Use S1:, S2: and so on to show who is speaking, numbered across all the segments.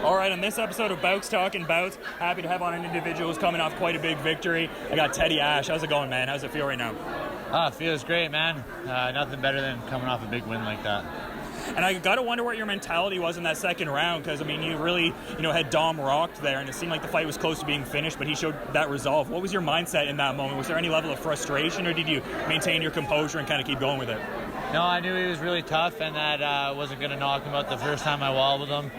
S1: All right, on this episode of Bouts Talking Bouts, happy to have on an individual who's coming off quite a big victory. I got Teddy Ash. How's it going, man? How's it feel right now?
S2: It feels great, man. Nothing better than coming off a big win like that.
S1: And I got to wonder what your mentality was in that second round, because, I mean, you really, had Dom rocked there, and it seemed like the fight was close to being finished, but he showed that resolve. What was your mindset in that moment? Was there any level of frustration, or did you maintain your composure and kind of keep going with it?
S2: No, I knew he was really tough and that I wasn't going to knock him out the first time I wobbled him.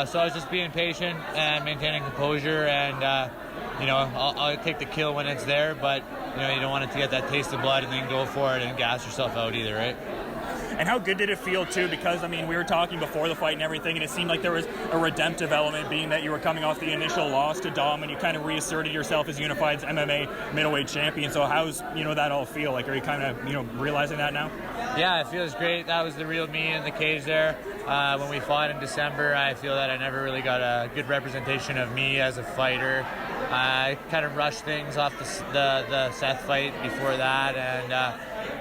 S2: So I was just being patient and maintaining composure, and, I'll take the kill when it's there, but, you don't want it to get that taste of blood and then go for it and gas yourself out either, right?
S1: And how good did it feel, too? Because, I mean, we were talking before the fight and everything, and it seemed like there was a redemptive element, being that you were coming off the initial loss to Dom, and you kind of reasserted yourself as Unified's MMA middleweight champion. So how's, that all feel? Like, are you kind of, realizing that now?
S2: Yeah, it feels great. That was the real me in the cage there. When we fought in December, I feel that I never really got a good representation of me as a fighter. I kind of rushed things off the Seth fight before that, and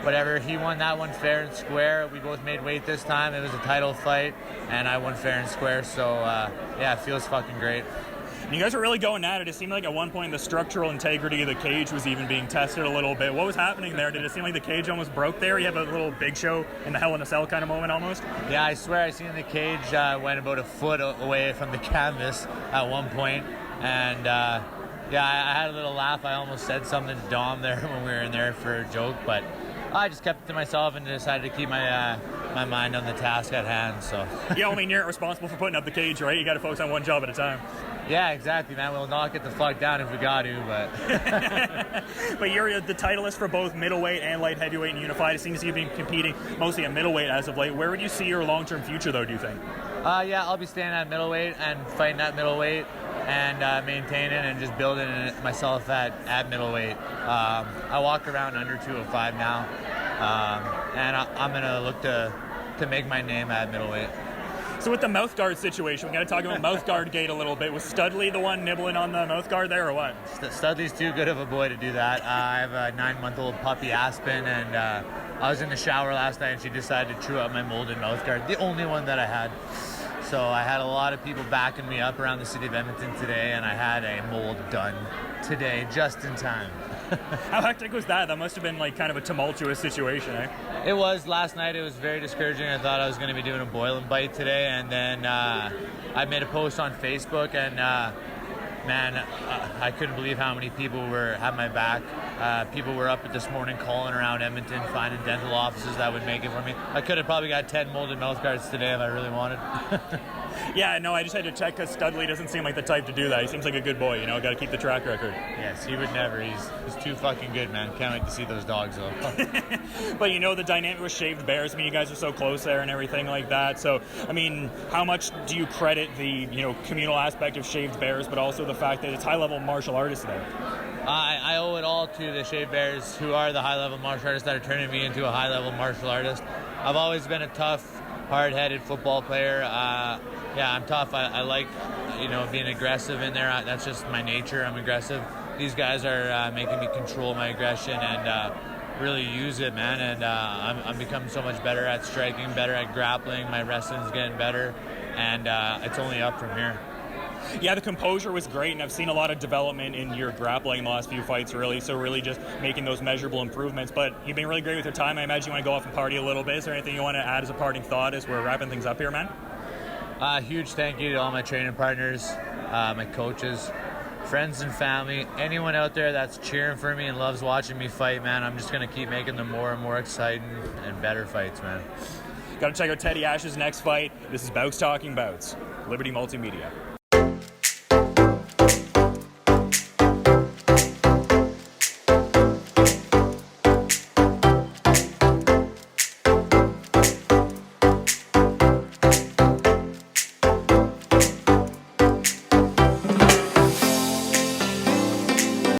S2: whatever. He won that one fair and square. We both made weight this time. It was a title fight, and I won fair and square. So, it feels fucking great.
S1: And you guys are really going at it. It seemed like at one point the structural integrity of the cage was even being tested a little bit. What was happening there? Did it seem like the cage almost broke there? You have a little Big Show in the Hell in a Cell kind of moment almost?
S2: Yeah, I swear I seen the cage went about a foot away from the canvas at one point. And, I had a little laugh. I almost said something to Dom there when we were in there for a joke, but I just kept it to myself and decided to keep my mind on the task at hand. So
S1: yeah, I mean, you're responsible for putting up the cage, right? You got to focus on one job at a time.
S2: Yeah, exactly, man. We'll knock it the fuck down if we got to, but
S1: but you're the titleist for both middleweight and light heavyweight and Unified. It seems you've been competing mostly at middleweight as of late. Where would you see your long-term future, though, do you think?
S2: I'll be staying at middleweight and fighting at middleweight and maintaining and just building myself at middleweight. I walk around under 205 now, and I'm going to look to make my name at middleweight.
S1: So with the mouthguard situation, we got to talk about mouthguard gate a little bit. Was Studley the one nibbling on the mouthguard there, or what?
S2: Studley's too good of a boy to do that. I have a 9-month-old puppy, Aspen, and I was in the shower last night, and she decided to chew out my molded mouthguard, the only one that I had. So I had a lot of people backing me up around the city of Edmonton today, and I had a mold done today, just in time.
S1: How hectic was that? That must have been like kind of a tumultuous situation, eh?
S2: It was. Last night it was very discouraging. I thought I was going to be doing a boil and bite today, and then I made a post on Facebook, and I couldn't believe how many people had my back. People were up this morning calling around Edmonton, finding dental offices that would make it for me. I could have probably got 10 molded mouth guards today if I really wanted.
S1: Yeah, no, I just had to check because Studley doesn't seem like the type to do that. He seems like a good boy, got to keep the track record.
S2: Yes, he would never. He's too fucking good, man. Can't wait to see those dogs, though.
S1: But, the dynamic with Shaved Bears, I mean, you guys are so close there and everything like that. So, I mean, how much do you credit the, communal aspect of Shaved Bears, but also the fact that it's high-level martial artists there?
S2: I owe it all to the Shaved Bears, who are the high-level martial artists that are turning me into a high-level martial artist. I've always been a tough, hard-headed football player. I'm tough. I like, being aggressive in there. That's just my nature. I'm aggressive. These guys are making me control my aggression and really use it, man. And I'm becoming so much better at striking, better at grappling. My wrestling's getting better, and it's only up from here.
S1: Yeah, the composure was great, and I've seen a lot of development in your grappling in the last few fights, really. So really just making those measurable improvements. But you've been really great with your time. I imagine you want to go off and party a little bit. Is there anything you want to add as a parting thought as we're wrapping things up here, man?
S2: Huge thank you to all my training partners, my coaches, friends and family, anyone out there that's cheering for me and loves watching me fight, man. I'm just going to keep making them more and more exciting and better fights, man.
S1: Got to check out Teddy Ash's next fight. This is Bouts Talking Bouts, Liberty Multimedia.